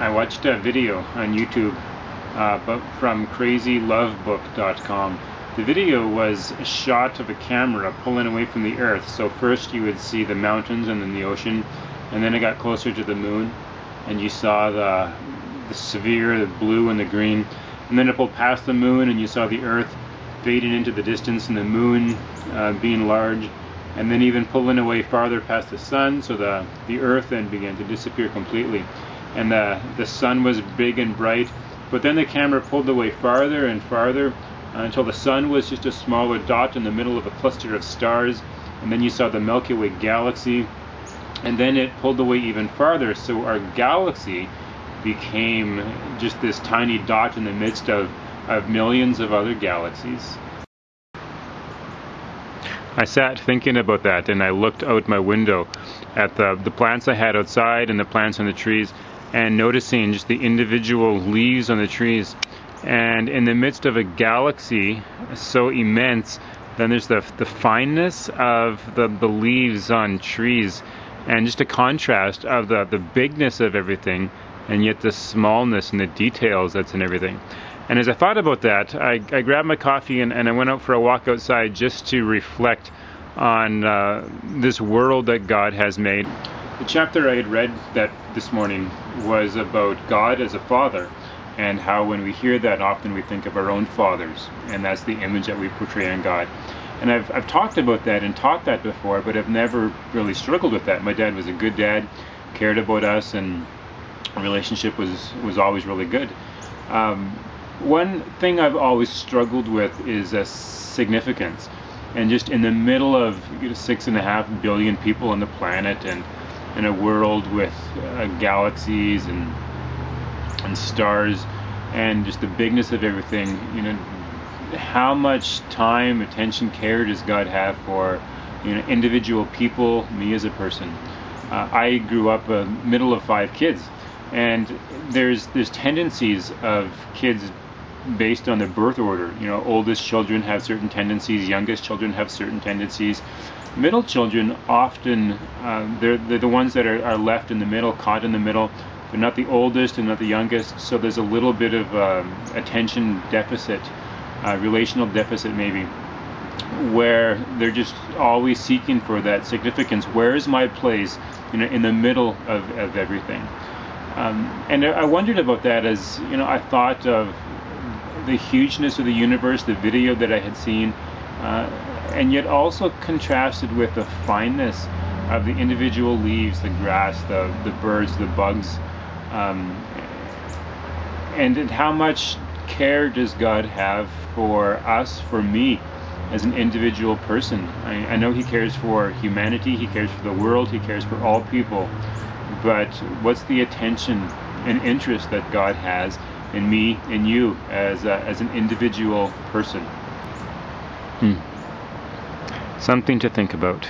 I watched a video on YouTube but from crazylovebook.com. The video was a shot of a camera pulling away from the Earth. So first you would see the mountains and then the ocean, and then it got closer to the moon, and you saw the sphere, the blue and the green, and then it pulled past the moon, and you saw the Earth fading into the distance and the moon being large, and then even pulling away farther past the sun, so the Earth then began to disappear completely. And the sun was big and bright, but then the camera pulled away farther and farther until the sun was just a smaller dot in the middle of a cluster of stars, and then you saw the Milky Way galaxy, and then it pulled away even farther, so our galaxy became just this tiny dot in the midst of millions of other galaxies. I sat thinking about that, and I looked out my window at the plants I had outside and the plants on the trees, and noticing just the individual leaves on the trees. And in the midst of a galaxy so immense, then there's the fineness of the leaves on trees, and just a contrast of the bigness of everything, and yet the smallness and the details that's in everything. And as I thought about that, I grabbed my coffee and I went out for a walk outside just to reflect on this world that God has made. The chapter I had read that this morning was about God as a father, and how when we hear that, often we think of our own fathers, and that's the image that we portray on God. And I've talked about that and taught that before, but I've never really struggled with that. My dad was a good dad, cared about us, and our relationship was always really good. One thing I've always struggled with is significance. And just in the middle of 6.5 billion people on the planet, and in a world with galaxies and stars, and just the bigness of everything, how much time, attention, care does God have for individual people, me as a person? I grew up middle of 5 kids, and there's tendencies of kids based on the birth order. Oldest children have certain tendencies, youngest children have certain tendencies. Middle children often, they're the ones that are left in the middle, caught in the middle. They're not the oldest and not the youngest, so there's a little bit of attention deficit, relational deficit maybe, where they're just always seeking for that significance. Where is my place in the middle of everything? And I wondered about that as I thought of the hugeness of the universe, the video that I had seen, and yet also contrasted with the fineness of the individual leaves, the grass, the birds, the bugs, and how much care does God have for us, for me as an individual person. I know He cares for humanity, He cares for the world, He cares for all people, but what's the attention and interest that God has in me and you as an individual person? Something to think about.